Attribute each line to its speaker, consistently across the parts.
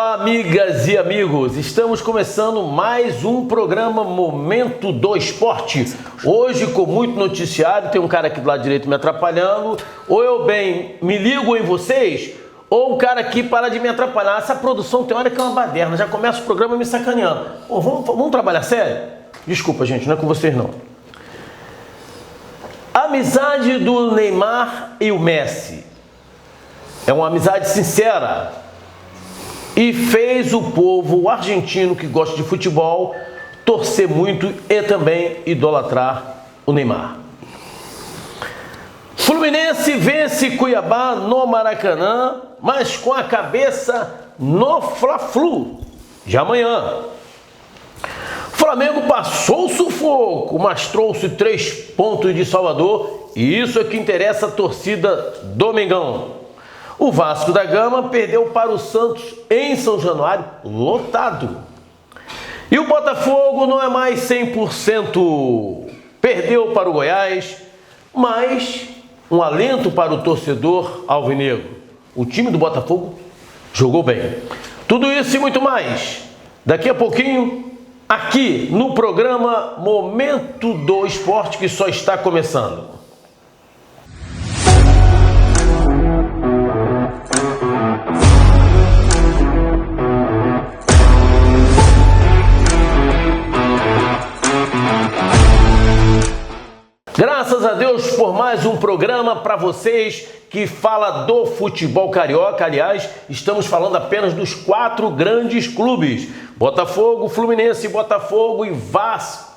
Speaker 1: Olá, amigas e amigos, estamos começando mais um programa Momento do Esporte. Hoje com muito noticiário, tem um cara aqui do lado direito me atrapalhando. Ou eu bem me ligo em vocês, ou o cara aqui para de me atrapalhar. Essa produção tem hora que é uma baderna, já começa o programa me sacaneando. Pô, vamos trabalhar sério? Desculpa, gente, não é com vocês não. A amizade do Neymar e o Messi é uma amizade sincera. E fez o povo argentino que gosta de futebol torcer muito e também idolatrar o Neymar. Fluminense vence Cuiabá no Maracanã, mas com a cabeça no Fla-Flu de amanhã. Flamengo passou o sufoco, mas trouxe 3 pontos de Salvador e isso é que interessa a torcida do Mengão. O Vasco da Gama perdeu para o Santos em São Januário, lotado. E o Botafogo não é mais 100%. Perdeu para o Goiás, mas um alento para o torcedor alvinegro. O time do Botafogo jogou bem. Tudo isso e muito mais. Daqui a pouquinho, aqui no programa Momento do Esporte, que só está começando. Graças a Deus por mais um programa para vocês que fala do futebol carioca. Aliás, estamos falando apenas dos 4 grandes clubes. Botafogo, Fluminense, Botafogo e Vasco.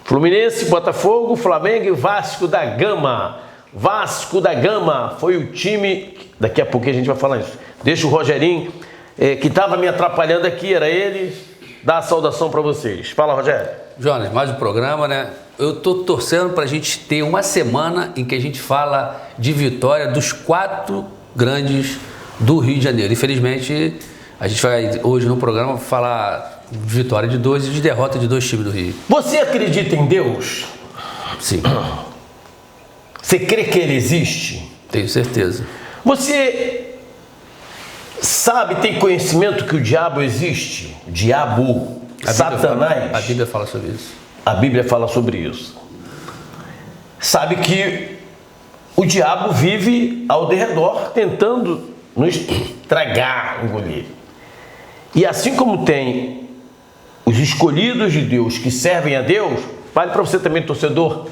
Speaker 1: Fluminense, Botafogo, Flamengo e Vasco da Gama. Vasco da Gama foi o time... Daqui a pouco a gente vai falar isso. Deixa o Rogerinho, que estava me atrapalhando aqui, era ele, dar a saudação para vocês. Fala, Rogério.
Speaker 2: Jonas, mais um programa, né? Eu tô torcendo para a gente ter uma semana em que a gente fala de vitória dos 4 grandes do Rio de Janeiro. Infelizmente, a gente vai hoje no programa falar de vitória de 2 e de derrota de 2 times do Rio.
Speaker 1: Você acredita em Deus?
Speaker 2: Sim.
Speaker 1: Você crê que Ele existe?
Speaker 2: Tenho certeza.
Speaker 1: Você sabe, tem conhecimento que o diabo existe? O diabo, Satanás.
Speaker 2: A Bíblia fala sobre isso.
Speaker 1: A Bíblia fala sobre isso. Sabe que o diabo vive ao derredor tentando nos tragar, engolir. E assim como tem os escolhidos de Deus que servem a Deus, vale para você também, torcedor,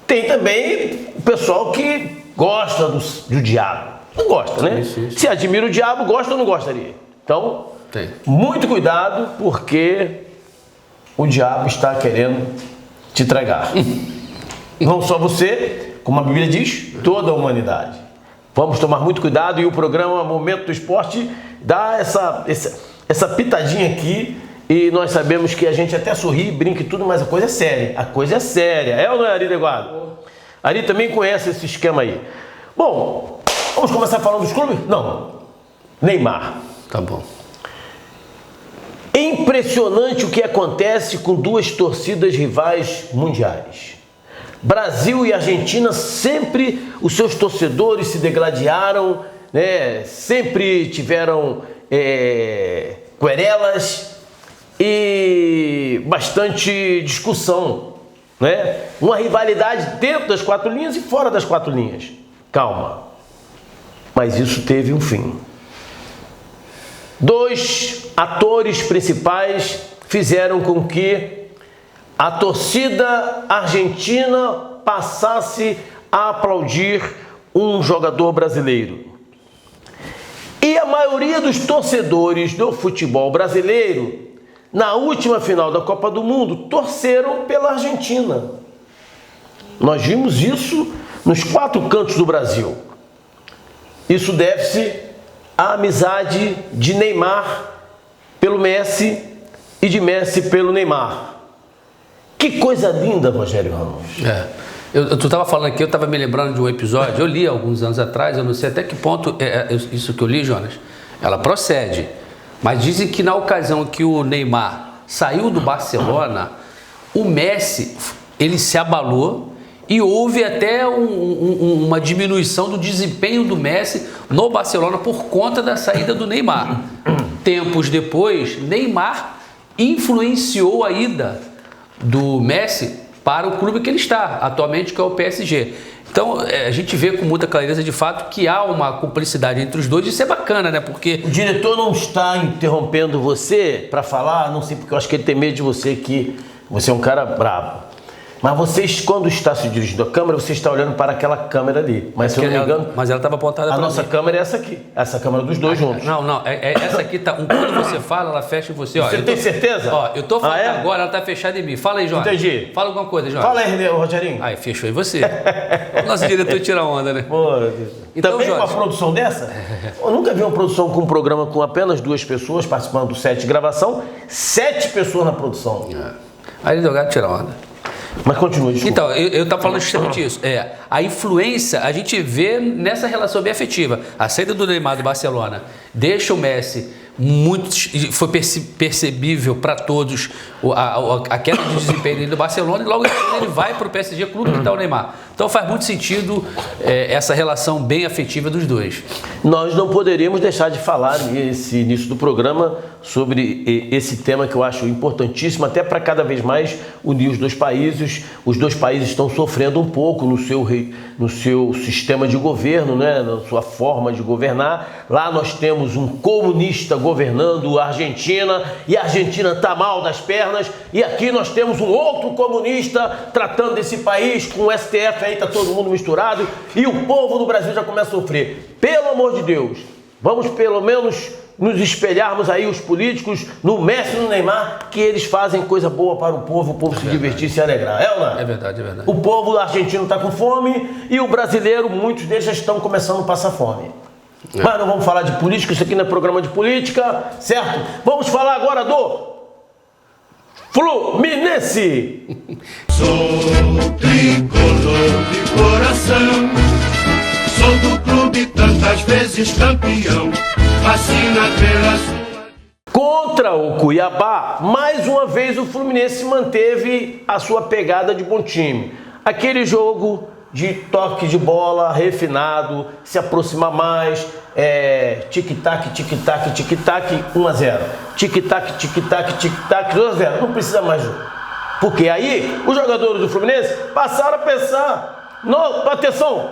Speaker 1: tem também o pessoal que gosta do diabo. Não gosta, né?
Speaker 2: Sim.
Speaker 1: Se admira o diabo, gosta ou não gostaria? Então, muito cuidado, porque o diabo está querendo te tragar. Não só você, como a Bíblia diz, toda a humanidade. Vamos tomar muito cuidado e o programa Momento do Esporte dá essa pitadinha aqui e nós sabemos que a gente até sorri, brinca e tudo, mas a coisa é séria. A coisa é séria. É ou não é, Ari Deguado? Ari também conhece esse esquema aí. Bom, vamos começar falando dos clubes? Não. Neymar.
Speaker 2: Tá bom.
Speaker 1: Impressionante o que acontece com 2 torcidas rivais mundiais. Brasil e Argentina, sempre os seus torcedores se degladiaram, né? Sempre tiveram querelas e bastante discussão, né? Uma rivalidade dentro das 4 linhas e fora das 4 linhas. Calma, mas isso teve um fim. 2 atores principais fizeram com que a torcida argentina passasse a aplaudir um jogador brasileiro. E a maioria dos torcedores do futebol brasileiro, na última final da Copa do Mundo, torceram pela Argentina. Nós vimos isso nos 4 cantos do Brasil. Isso deve-se à amizade de Neymar pelo Messi e de Messi pelo Neymar. Que coisa linda, Rogério Ramos.
Speaker 2: Tu estava falando aqui, eu estava me lembrando de um episódio, eu li alguns anos atrás, eu não sei até que ponto isso que eu li, Jonas, ela procede. Mas dizem que na ocasião que o Neymar saiu do Barcelona, o Messi, ele se abalou E houve até uma diminuição do desempenho do Messi no Barcelona por conta da saída do Neymar. Tempos depois, Neymar influenciou a ida do Messi para o clube que ele está atualmente, que é o PSG. Então, a gente vê com muita clareza, de fato, que há uma cumplicidade entre os dois. Isso é bacana, né? Porque
Speaker 1: o diretor não está interrompendo você para falar, não sei, porque eu acho que ele tem medo de você, que você é um cara bravo. Mas vocês, quando está se dirigindo à câmera, você está olhando para aquela câmera ali. Mas se eu não me engano...
Speaker 2: Mas ela estava apontada para
Speaker 1: a nossa câmera é essa aqui. Essa câmera dos dois juntos.
Speaker 2: Não. Essa aqui tá... Quando você fala, ela fecha em você. Ó,
Speaker 1: você tem certeza?
Speaker 2: Ó, eu tô falando agora, ela tá fechada em mim. Fala aí, João.
Speaker 1: Entendi.
Speaker 2: Fala alguma coisa, João.
Speaker 1: Fala aí, Rogerinho.
Speaker 2: Aí, fechou em você. O nosso diretor tira onda, né?
Speaker 1: Pô, então, também Jorge, uma produção dessa? Eu nunca vi uma produção com um programa com apenas 2 pessoas participando do set de gravação, 7 pessoas na produção.
Speaker 2: Aí, Delgado tira onda.
Speaker 1: Mas continua, desculpa.
Speaker 2: Então, eu estava falando justamente isso. A influência a gente vê nessa relação bem afetiva. A saída do Neymar do Barcelona deixa o Messi muito... Foi percebível para todos a queda de desempenho dele do Barcelona, e logo depois ele vai para o PSG, clube que está o Neymar. Então faz muito sentido essa relação bem afetiva dos dois.
Speaker 1: Nós não poderíamos deixar de falar nesse início do programa sobre esse tema que eu acho importantíssimo, até para cada vez mais unir os dois países. Os dois países estão sofrendo um pouco no seu sistema de governo, né? Na sua forma de governar. Lá nós temos um comunista governando a Argentina, e a Argentina está mal das pernas, e aqui nós temos um outro comunista tratando desse país com o STF, aí está todo mundo misturado, e o povo do Brasil já começa a sofrer. Pelo amor de Deus, vamos pelo menos nos espelharmos aí, os políticos, no Messi e no Neymar, que eles fazem coisa boa para o povo se divertir e se alegrar. É ou não?
Speaker 2: É verdade, é verdade.
Speaker 1: O povo argentino está com fome, e o brasileiro, muitos deles já estão começando a passar fome. Mas não vamos falar de política, isso aqui não é programa de política, certo? Vamos falar agora do Fluminense.
Speaker 3: Sou tricolor de coração, sou do clube tantas vezes campeão, fascina pela sua...
Speaker 1: Contra o Cuiabá, mais uma vez o Fluminense manteve a sua pegada de bom time. Aquele jogo de toque de bola refinado, se aproximar mais, tic-tac, tic-tac, tic-tac, 1-0. Tic-tac, tic-tac, tic-tac, 2-0. Não precisa mais jogo. Porque aí os jogadores do Fluminense passaram a pensar: atenção,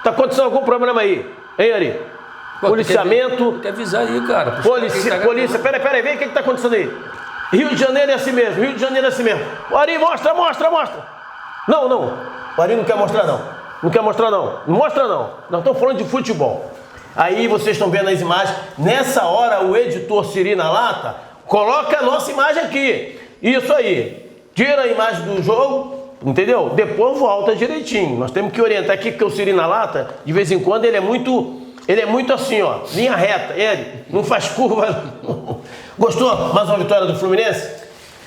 Speaker 1: tá acontecendo algum problema aí, hein, Ari? Policiamento.
Speaker 2: Tem que avisar aí, cara.
Speaker 1: Polícia, peraí, vem o que tá acontecendo aí. Rio de Janeiro é assim mesmo, Rio de Janeiro é assim mesmo. O Ari, mostra. Não. O Ari não quer mostrar, não. Não quer mostrar, não. Não mostra, não. Nós estamos falando de futebol. Aí vocês estão vendo as imagens. Nessa hora, o editor Siri na lata coloca a nossa imagem aqui. Isso aí. Tira a imagem do jogo, entendeu? Depois volta direitinho. Nós temos que orientar aqui, porque o Siri na lata, de vez em quando, ele é muito assim, ó. Linha reta. Ele não faz curva. Gostou? Mais uma vitória do Fluminense?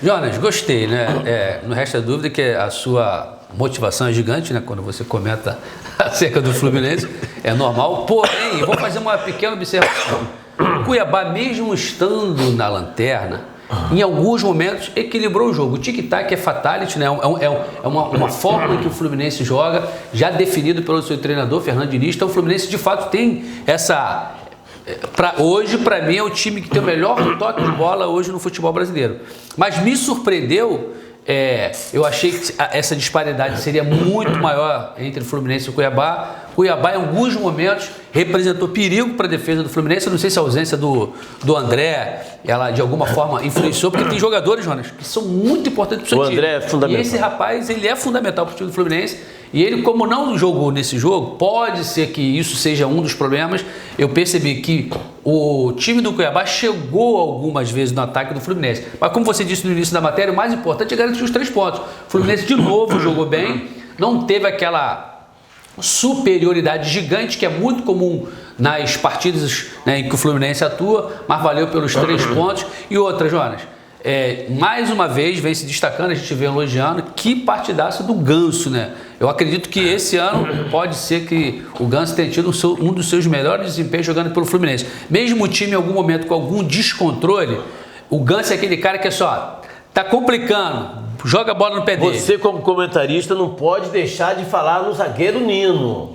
Speaker 2: Jonas, gostei, né? Não resta dúvida que a sua motivação é gigante, né? Quando você comenta acerca do Fluminense, é normal. Porém, eu vou fazer uma pequena observação. O Cuiabá, mesmo estando na lanterna, em alguns momentos equilibrou o jogo. O tic-tac é fatality, né? É uma forma que o Fluminense joga, já definido pelo seu treinador, Fernando Diniz. Então, o Fluminense, de fato, tem essa... Hoje, para mim, é o time que tem o melhor toque de bola hoje no futebol brasileiro. Mas me surpreendeu, eu achei que essa disparidade seria muito maior entre o Fluminense e o Cuiabá. Cuiabá, em alguns momentos, representou perigo para a defesa do Fluminense. Eu não sei se a ausência do André, ela de alguma forma influenciou, porque tem jogadores, Jonas, que são muito importantes para o seu time.
Speaker 1: O André é fundamental.
Speaker 2: E esse rapaz, ele é fundamental para o time do Fluminense. E ele, como não jogou nesse jogo, pode ser que isso seja um dos problemas. Eu percebi que o time do Cuiabá chegou algumas vezes no ataque do Fluminense. Mas como você disse no início da matéria, o mais importante é garantir os 3 pontos. O Fluminense de novo jogou bem, não teve aquela superioridade gigante que é muito comum nas partidas, né, em que o Fluminense atua, mas valeu pelos 3 pontos. E outra, Jonas, mais uma vez vem se destacando, a gente vem elogiando, que partidaço do Ganso, né? Eu acredito que esse ano pode ser que o Ganso tenha tido um dos seus melhores desempenhos jogando pelo Fluminense. Mesmo o time em algum momento com algum descontrole, o Ganso é aquele cara que tá complicando, joga a bola no pé dele.
Speaker 1: Você, como comentarista, não pode deixar de falar no zagueiro Nino.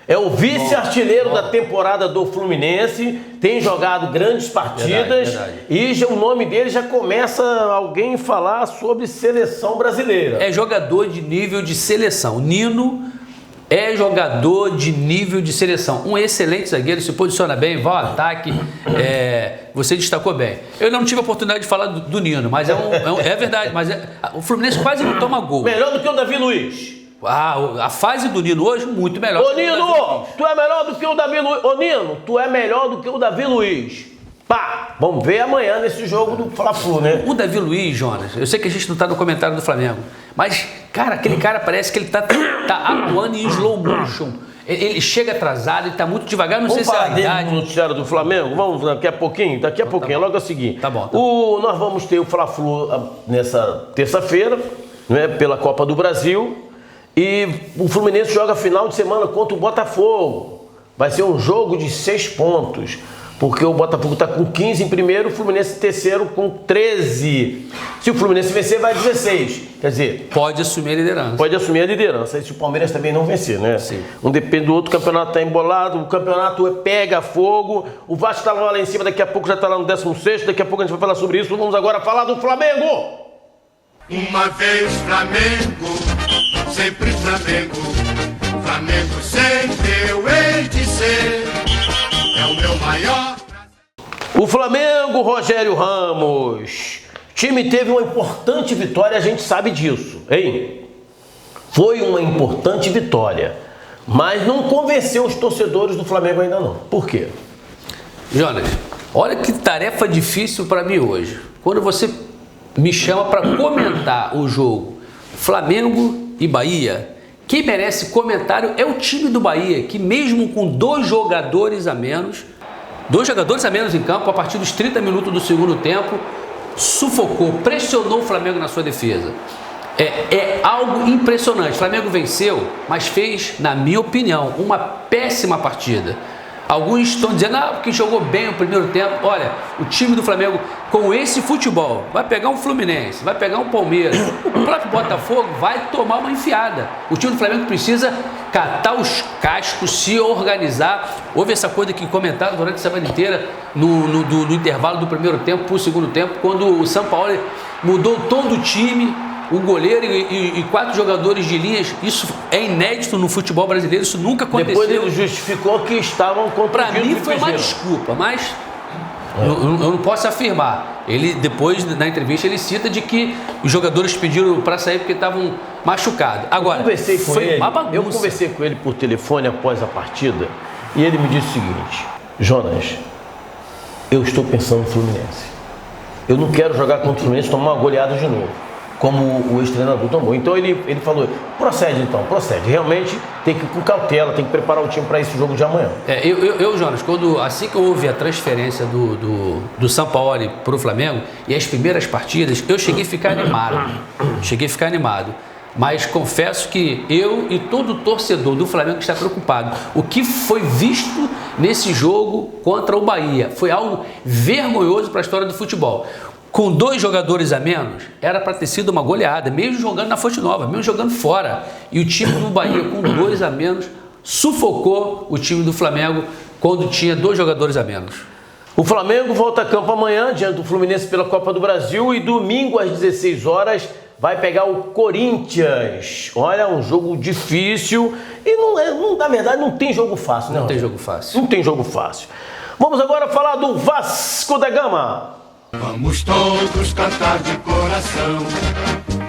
Speaker 1: É o vice-artilheiro da temporada do Fluminense, tem jogado grandes partidas e já, o nome dele já começa alguém a falar sobre seleção brasileira.
Speaker 2: É jogador de nível de seleção. Nino é jogador de nível de seleção. Um excelente zagueiro, se posiciona bem, vai ao ataque, você destacou bem. Eu não tive a oportunidade de falar do Nino, mas é verdade, mas o Fluminense quase não toma gol.
Speaker 1: Melhor do que o Davi Luiz.
Speaker 2: A fase do Nino hoje, muito melhor.
Speaker 1: Ô Nino, tu é melhor do que o Davi Luiz. Ô Nino, tu é melhor do que o Davi Luiz. Pá, vamos ver amanhã nesse jogo do Fla-Flu, né?
Speaker 2: O Davi Luiz, Jonas, eu sei que a gente não está no comentário do Flamengo, mas, cara, aquele cara parece que ele tá atuando em slow motion. Ele chega atrasado, ele tá muito devagar, não sei se é a idade.
Speaker 1: No noticiário do Flamengo, vamos daqui a pouquinho, logo a seguir.
Speaker 2: Tá bom.
Speaker 1: Nós vamos ter o Fla-Flu nessa terça-feira, né, pela Copa do Brasil. E o Fluminense joga final de semana contra o Botafogo. Vai ser um jogo de 6 pontos. Porque o Botafogo está com 15 em primeiro, o Fluminense em terceiro com 13. Se o Fluminense vencer, vai 16. Quer dizer...
Speaker 2: Pode assumir a liderança.
Speaker 1: Pode assumir a liderança. E se o Palmeiras também não vencer, né?
Speaker 2: Sim.
Speaker 1: Um depende do outro, o campeonato está embolado, o campeonato pega fogo. O Vasco está lá em cima, daqui a pouco já está lá no 16º. Daqui a pouco a gente vai falar sobre isso. Vamos agora falar do Flamengo.
Speaker 3: Uma vez Flamengo, sempre Flamengo. Flamengo sempre eu hei de ser. É o meu maior.
Speaker 1: O Flamengo, Rogério Ramos. O time teve uma importante vitória, a gente sabe disso, hein? Foi uma importante vitória, mas não convenceu os torcedores do Flamengo ainda não. Por quê?
Speaker 2: Jonas, olha que tarefa difícil para mim hoje. Quando você me chama para comentar o jogo Flamengo e Bahia, quem merece comentário é o time do Bahia, que mesmo com 2 jogadores a menos em campo, a partir dos 30 minutos do segundo tempo, sufocou, pressionou o Flamengo na sua defesa. É algo impressionante. O Flamengo venceu, mas fez, na minha opinião, uma péssima partida. Alguns estão dizendo, porque jogou bem o primeiro tempo. Olha, o time do Flamengo, com esse futebol, vai pegar um Fluminense, vai pegar um Palmeiras, o próprio Botafogo vai tomar uma enfiada. O time do Flamengo precisa catar os cascos, se organizar. Houve essa coisa que comentaram durante a semana inteira, no intervalo do primeiro tempo para o segundo tempo, quando o São Paulo mudou o tom do time, o goleiro e 4 jogadores de linhas. Isso é inédito no futebol brasileiro, isso nunca aconteceu.
Speaker 1: Depois ele justificou que estavam contra.
Speaker 2: Para mim foi uma desculpa, mas eu não posso afirmar. Ele depois, na entrevista, ele cita de que os jogadores pediram para sair porque estavam machucados. Agora,
Speaker 1: eu conversei com ele por telefone após a partida e ele me disse o seguinte: Jonas, eu estou pensando no Fluminense. Eu não quero jogar contra o Fluminense e tomar uma goleada de novo, como o ex-treinador tomou. Então ele falou, procede. Realmente tem que ir com cautela, tem que preparar o time para esse jogo de amanhã.
Speaker 2: Jonas, assim que houve a transferência do São Paulo para o Flamengo e as primeiras partidas, eu cheguei a ficar animado. Mas confesso que eu e todo torcedor do Flamengo está preocupado. O que foi visto nesse jogo contra o Bahia foi algo vergonhoso para a história do futebol. Com 2 jogadores a menos, era para ter sido uma goleada, mesmo jogando na Fonte Nova, mesmo jogando fora. E o time do Bahia, com 2 a menos, sufocou o time do Flamengo quando tinha 2 jogadores a menos.
Speaker 1: O Flamengo volta a campo amanhã, diante do Fluminense pela Copa do Brasil, e domingo às 16 horas vai pegar o Corinthians. Olha, um jogo difícil e na verdade não tem jogo fácil, né?
Speaker 2: Não tem jogo fácil.
Speaker 1: Não tem jogo fácil. Vamos agora falar do Vasco da Gama.
Speaker 3: Vamos todos cantar de coração.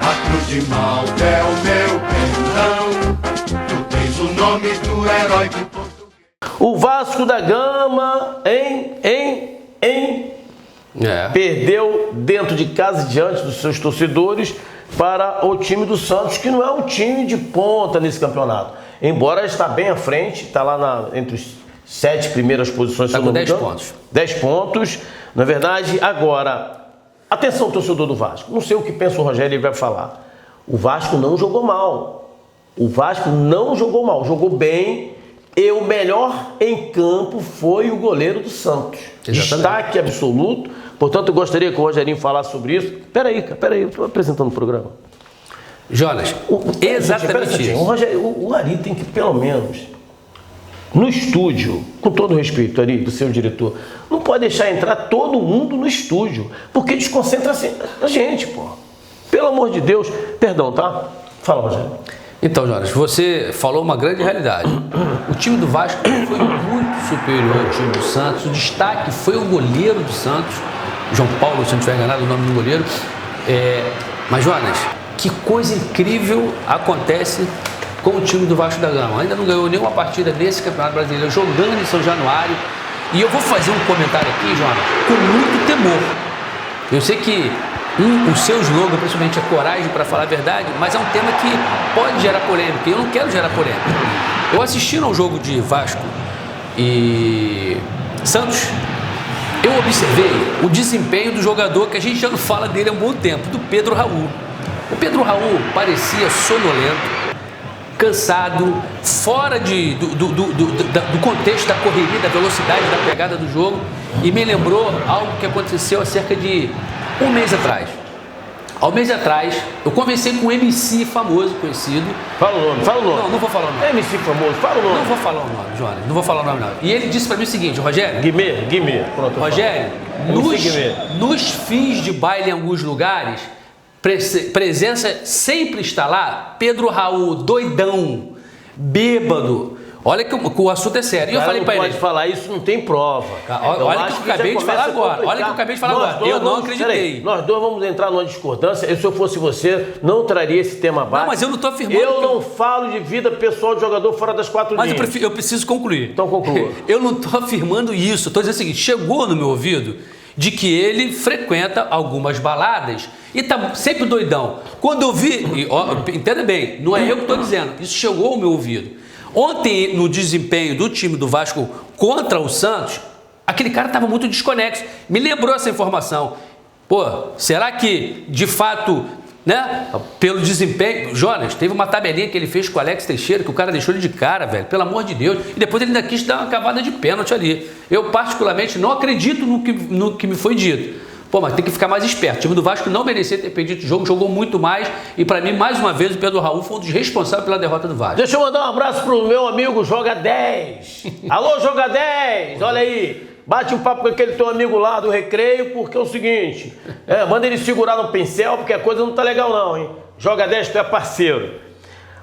Speaker 3: A cruz de Malta é o meu perdão. Tu tens o nome do herói do português.
Speaker 1: O Vasco da Gama, perdeu dentro de casa diante dos seus torcedores para o time do Santos, que não é um time de ponta nesse campeonato. Embora está bem à frente, está lá entre os 7 primeiras posições.
Speaker 2: Está com 10 pontos.
Speaker 1: 10 pontos, na verdade. Agora, atenção, torcedor do Vasco. Não sei o que pensa o Rogério, ele vai falar. O Vasco não jogou mal. Jogou bem. E o melhor em campo foi o goleiro do Santos. Exatamente. Destaque absoluto. Portanto, eu gostaria que o Rogerinho falasse sobre isso. Peraí, eu estou apresentando o programa.
Speaker 2: Jonas, exatamente isso.
Speaker 1: O Ari tem que, pelo menos, no estúdio, com todo respeito, Ari, do seu diretor, não pode deixar entrar todo mundo no estúdio, porque desconcentra a gente, pô. Pelo amor de Deus. Perdão, tá? Fala, Rogério.
Speaker 2: Então, Jonas, você falou uma grande realidade. O time do Vasco foi muito superior ao time do Santos. O destaque foi o goleiro do Santos, João Paulo, se não estiver enganado o nome do goleiro. Mas, Jonas, que coisa incrível acontece com o time do Vasco da Gama. Ainda não ganhou nenhuma partida nesse Campeonato Brasileiro, jogando em São Januário. E eu vou fazer um comentário aqui, Jonas, com muito temor. Eu sei que o seu slogan, principalmente, é coragem para falar a verdade, mas é um tema que pode gerar polêmica, e eu não quero gerar polêmica. Eu assisti ao jogo de Vasco e Santos, eu observei o desempenho do jogador que a gente já não fala dele há um bom tempo, do Pedro Raul. O Pedro Raul parecia sonolento, cansado, fora do contexto da correria, da velocidade, da pegada do jogo, e me lembrou algo que aconteceu há cerca de um mês atrás. Há um mês atrás, eu conversei com um MC famoso, conhecido.
Speaker 1: Fala o nome, fala o nome.
Speaker 2: Não vou falar o nome.
Speaker 1: MC famoso, fala o nome.
Speaker 2: Não vou falar o nome, Jonas, não vou falar o nome não. E ele disse pra mim o seguinte, Rogério.
Speaker 1: Guimê, pronto.
Speaker 2: Rogério, nos fins de baile em alguns lugares, presença sempre está lá, Pedro Raul, doidão, bêbado. Olha que o assunto é sério. E eu falei pra ele.
Speaker 1: Não pode falar isso, não tem prova.
Speaker 2: Olha o que eu acabei de falar agora. Olha o que eu acabei de falar agora. Eu não acreditei.
Speaker 1: Nós dois vamos entrar numa discordância. Se eu fosse você, não traria esse tema abaixo.
Speaker 2: Não, mas eu não tô afirmando.
Speaker 1: Eu não falo de vida pessoal de jogador fora das quatro linhas.
Speaker 2: Mas eu preciso concluir.
Speaker 1: Então conclua.
Speaker 2: Eu não tô afirmando isso. Eu tô dizendo o seguinte: chegou no meu ouvido de que ele frequenta algumas baladas e tá sempre doidão. Quando eu vi, entenda bem, não é eu que estou dizendo, isso chegou ao meu ouvido. Ontem, no desempenho do time do Vasco contra o Santos, aquele cara estava muito desconexo. Me lembrou essa informação. Pô, será que, de fato, né, pelo desempenho... Jonas, teve uma tabelinha que ele fez com o Alex Teixeira, que o cara deixou ele de cara, velho, pelo amor de Deus. E depois ele ainda quis dar uma cavada de pênalti ali. Eu, particularmente, não acredito no que me foi dito. Pô, mas tem que ficar mais esperto. O time do Vasco não merecia ter perdido o jogo, jogou muito mais. E pra mim, mais uma vez, o Pedro Raul foi um dos responsáveis pela derrota do Vasco.
Speaker 1: Deixa eu mandar um abraço pro meu amigo Joga 10. Alô, Joga 10, olha aí. Bate um papo com aquele teu amigo lá do Recreio, porque é o seguinte, manda ele segurar no pincel, porque a coisa não tá legal não, hein? Joga 10, tu é parceiro.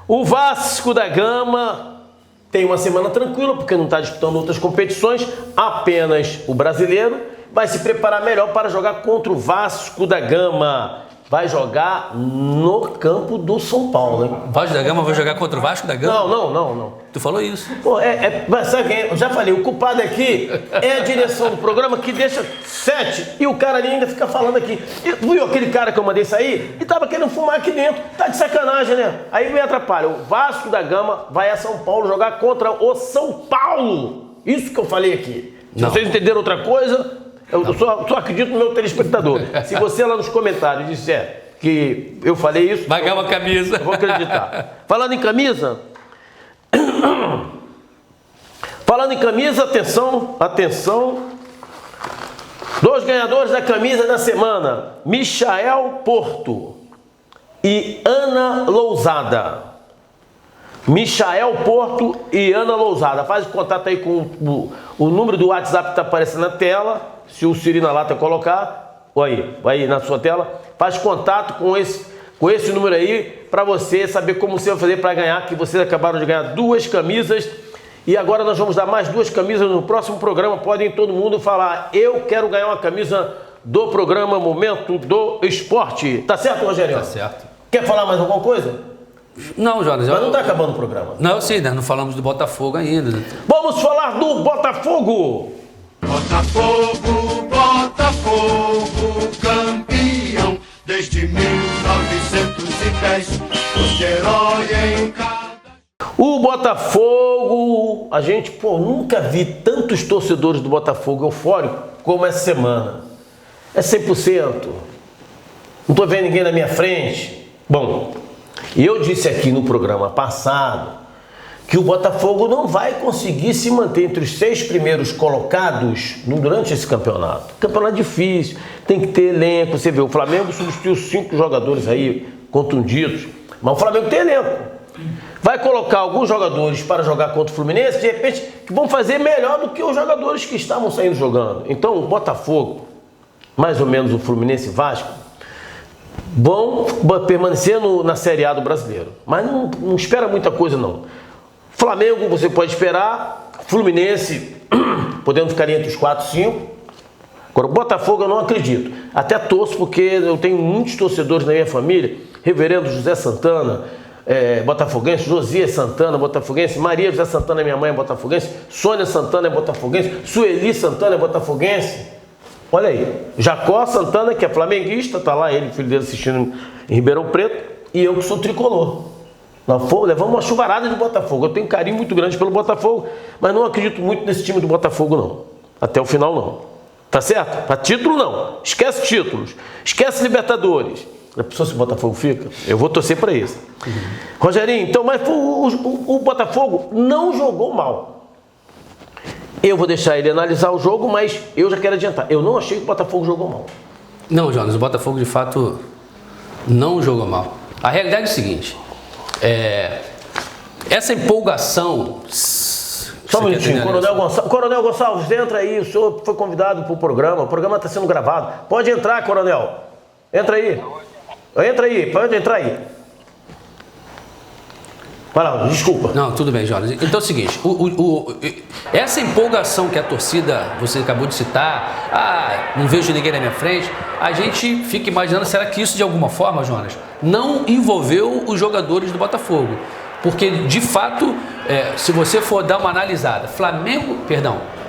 Speaker 1: O Vasco da Gama tem uma semana tranquila, porque não está disputando outras competições, apenas o brasileiro. Vai se preparar melhor para jogar contra o Vasco da Gama. Vai jogar no campo do São Paulo, hein?
Speaker 2: O Vasco da Gama vai jogar contra o Vasco da Gama?
Speaker 1: Não.
Speaker 2: Tu falou isso.
Speaker 1: Pô, mas sabe quem? Eu já falei, o culpado aqui é a direção do programa que deixa 7 e o cara ali ainda fica falando aqui. E viu aquele cara que eu mandei sair? E tava querendo fumar aqui dentro. Tá de sacanagem, né? Aí me atrapalha. O Vasco da Gama vai a São Paulo jogar contra o São Paulo. Isso que eu falei aqui. Se vocês entenderam outra coisa... Eu só acredito no meu telespectador. Se você lá nos comentários disser que eu falei isso...
Speaker 2: Vai ganhar uma camisa.
Speaker 1: Eu vou acreditar. Falando em camisa... atenção. 2 ganhadores da camisa da semana. Michael Porto e Ana Lousada. Michael Porto e Ana Lousada. Faz contato aí com o número do WhatsApp que está aparecendo na tela. Se o Siri na lata colocar, aí na sua tela, faz contato com esse número aí para você saber como você vai fazer para ganhar, que vocês acabaram de ganhar 2 camisas. E agora nós vamos dar mais 2 camisas no próximo programa. Podem todo mundo falar, eu quero ganhar uma camisa do programa Momento do Esporte. Tá certo, Rogério?
Speaker 2: Tá certo.
Speaker 1: Quer falar mais alguma coisa?
Speaker 2: Não, Jonas.
Speaker 1: Mas não está acabando o programa.
Speaker 2: Não, sim, né? Não falamos do Botafogo ainda.
Speaker 1: Vamos falar do Botafogo.
Speaker 3: Botafogo, campeão desde 1910, foste herói em cada...
Speaker 1: O Botafogo, a gente, nunca vi tantos torcedores do Botafogo eufóricos como essa semana. É 100%. Não estou vendo ninguém na minha frente. Bom, eu disse aqui no programa passado que o Botafogo não vai conseguir se manter entre os 6 primeiros colocados durante esse campeonato. Campeonato difícil, tem que ter elenco. Você vê, o Flamengo substituiu 5 jogadores aí contundidos. Mas o Flamengo tem elenco. Vai colocar alguns jogadores para jogar contra o Fluminense, de repente, que vão fazer melhor do que os jogadores que estavam saindo jogando. Então, o Botafogo, mais ou menos o Fluminense e Vasco, vão permanecer na Série A do Brasileiro. Mas não espera muita coisa, não. Flamengo, você pode esperar. Fluminense, podendo ficar entre os 4 e 5. Agora, o Botafogo eu não acredito. Até torço, porque eu tenho muitos torcedores na minha família. Reverendo José Santana, botafoguense, Josias Santana, botafoguense, Maria José Santana, minha mãe, é botafoguense, Sônia Santana é botafoguense, Sueli Santana é botafoguense. Olha aí, Jacó Santana, que é flamenguista, tá lá ele, filho dele, assistindo em Ribeirão Preto, e eu que sou tricolor. Nós levamos uma chuvarada de Botafogo. Eu tenho um carinho muito grande pelo Botafogo, mas não acredito muito nesse time do Botafogo, não. Até o final, não. Tá certo? Para título, não. Esquece títulos. Esquece Libertadores. A pessoa, se o Botafogo fica, eu vou torcer para isso. Rogerinho, então, mas o Botafogo não jogou mal. Eu vou deixar ele analisar o jogo, mas eu já quero adiantar. Eu não achei que o Botafogo jogou mal.
Speaker 2: Não, Jonas, o Botafogo de fato não jogou mal. A realidade é o seguinte: essa empolgação.
Speaker 1: Só um minutinho, Coronel Gonçalves, entra aí. O senhor foi convidado para o programa está sendo gravado. Pode entrar, Coronel. Entra aí. Entra aí, pode entrar aí. Vai lá, desculpa.
Speaker 2: Não, tudo bem, Jonas. Então é o seguinte, essa empolgação que a torcida, você acabou de citar, não vejo ninguém na minha frente, a gente fica imaginando, será que isso de alguma forma, Jonas, não envolveu os jogadores do Botafogo? Porque, de fato, se você for dar uma analisada,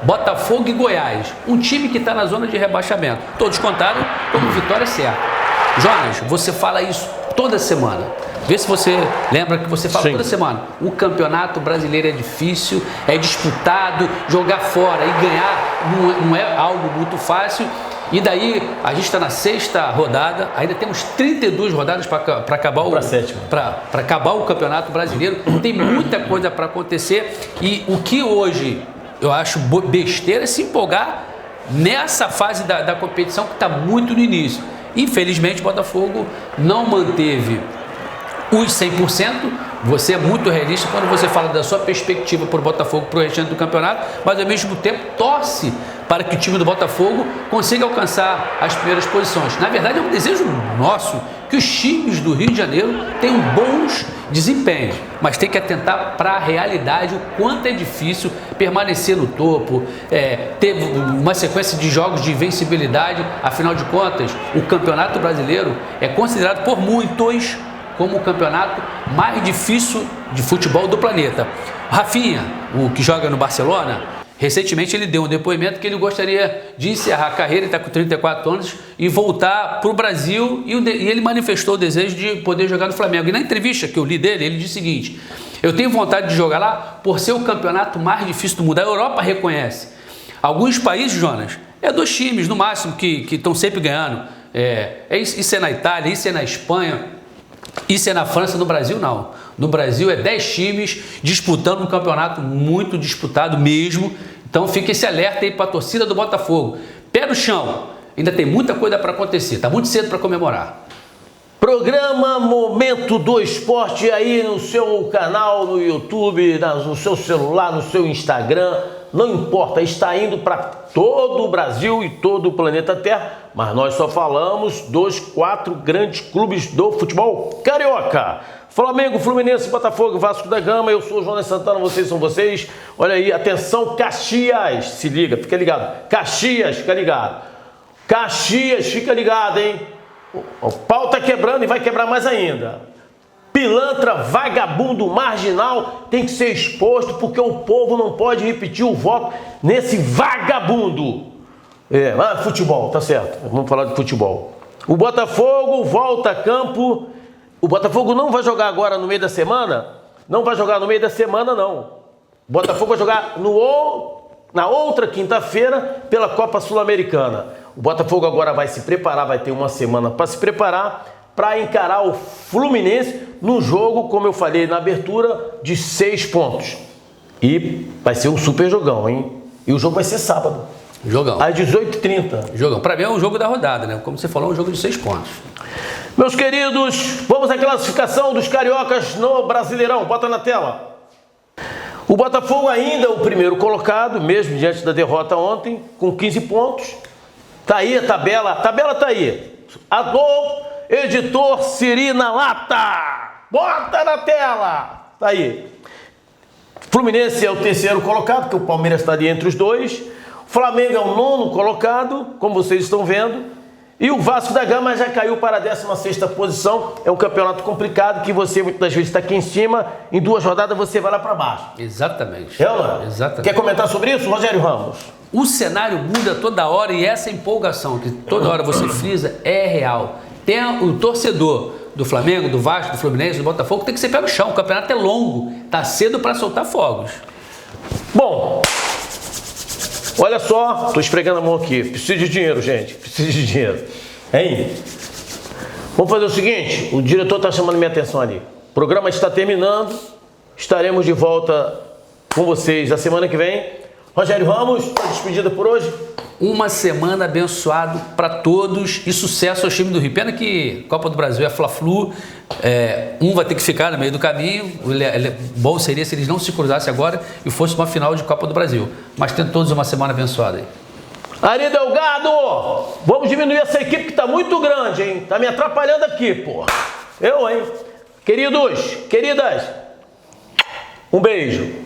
Speaker 2: Botafogo e Goiás, um time que está na zona de rebaixamento, todos contaram como vitória certa. Jonas, você fala isso toda semana. Vê se você lembra que você fala toda semana. O campeonato brasileiro é difícil, é disputado, jogar fora e ganhar não é algo muito fácil. E daí, a gente está na 6ª rodada, ainda temos 32 rodadas para acabar para acabar o campeonato brasileiro. Tem muita coisa para acontecer e o que hoje eu acho besteira é se empolgar nessa fase da competição que está muito no início. Infelizmente, o Botafogo não manteve os 100%. Você é muito realista quando você fala da sua perspectiva para o Botafogo, para o restante do campeonato, mas ao mesmo tempo torce para que o time do Botafogo consiga alcançar as primeiras posições. Na verdade, é um desejo nosso que os times do Rio de Janeiro tenham bons desempenhos, mas tem que atentar para a realidade, o quanto é difícil permanecer no topo, ter uma sequência de jogos de invencibilidade. Afinal de contas, o Campeonato Brasileiro é considerado por muitos como o campeonato mais difícil de futebol do planeta. Rafinha, o que joga no Barcelona, recentemente ele deu um depoimento que ele gostaria de encerrar a carreira, ele está com 34 anos, e voltar para o Brasil, e ele manifestou o desejo de poder jogar no Flamengo. E na entrevista que eu li dele, ele disse o seguinte: eu tenho vontade de jogar lá por ser o campeonato mais difícil do mundo. A Europa reconhece. Alguns países, Jonas, 2 times no máximo que estão sempre ganhando. Isso é na Itália, isso é na Espanha, isso é na França. No Brasil não. No Brasil é 10 times disputando um campeonato muito disputado mesmo. Então fica esse alerta aí para a torcida do Botafogo. Pé no chão, ainda tem muita coisa para acontecer, está muito cedo para comemorar.
Speaker 1: Programa Momento do Esporte aí no seu canal, no YouTube, no seu celular, no seu Instagram. Não importa, está indo para todo o Brasil e todo o planeta Terra, mas nós só falamos dos 4 grandes clubes do futebol carioca: Flamengo, Fluminense, Botafogo, Vasco da Gama. Eu sou o Jonas Santana, vocês são vocês. Olha aí, atenção, Caxias, se liga, fica ligado. Caxias, fica ligado. Caxias, fica ligado, hein? O pau tá quebrando e vai quebrar mais ainda. Pilantra, vagabundo, marginal tem que ser exposto, porque o povo não pode repetir o voto nesse vagabundo. Futebol, tá certo. Vamos falar de futebol. O Botafogo volta a campo. O Botafogo não vai jogar agora no meio da semana? Não vai jogar no meio da semana, não. O Botafogo vai jogar na outra quinta-feira pela Copa Sul-Americana. O Botafogo agora vai se preparar, vai ter uma semana para se preparar, para encarar o Fluminense no jogo, como eu falei na abertura, de 6 pontos. E vai ser um super jogão, hein? E o jogo vai ser sábado.
Speaker 2: Jogão.
Speaker 1: às 18h30.
Speaker 2: Jogão. Para mim é um jogo da rodada, né? Como você falou, um jogo de 6 pontos.
Speaker 1: Meus queridos, vamos à classificação dos cariocas no Brasileirão. Bota na tela. O Botafogo ainda é o primeiro colocado, mesmo diante da derrota ontem, com 15 pontos. Tá aí a tabela. A tabela tá aí. Alô, editor Siri na lata. Bota na tela. Tá aí. Fluminense é o terceiro colocado, porque o Palmeiras está ali entre os dois. O Flamengo é o nono colocado, como vocês estão vendo. E o Vasco da Gama já caiu para a 16ª posição. É um campeonato complicado que você muitas vezes está aqui em cima. Em 2 rodadas você vai lá para baixo.
Speaker 2: Exatamente.
Speaker 1: É, mano?
Speaker 2: Exatamente.
Speaker 1: Quer comentar sobre isso, Rogério Ramos?
Speaker 2: O cenário muda toda hora e essa empolgação que toda hora você frisa é real. Tem o torcedor do Flamengo, do Vasco, do Fluminense, do Botafogo, tem que ser pé no chão. O campeonato é longo, tá cedo para soltar fogos.
Speaker 1: Bom, olha só, tô esfregando a mão aqui. Preciso de dinheiro, gente. Preciso de dinheiro. Hein? Vamos fazer o seguinte, o diretor tá chamando minha atenção ali. O programa está terminando. Estaremos de volta com vocês a semana que vem. Rogério Ramos, a despedida por hoje.
Speaker 2: Uma semana abençoada para todos e sucesso ao time do Rio. Pena que Copa do Brasil é Fla-Flu, um vai ter que ficar no meio do caminho. Bom seria se eles não se cruzassem agora e fosse uma final de Copa do Brasil. Mas tenham todos uma semana abençoada aí.
Speaker 1: Ari Delgado, vamos diminuir essa equipe que tá muito grande, hein? Tá me atrapalhando aqui, pô. Eu, hein? Queridos, queridas, um beijo.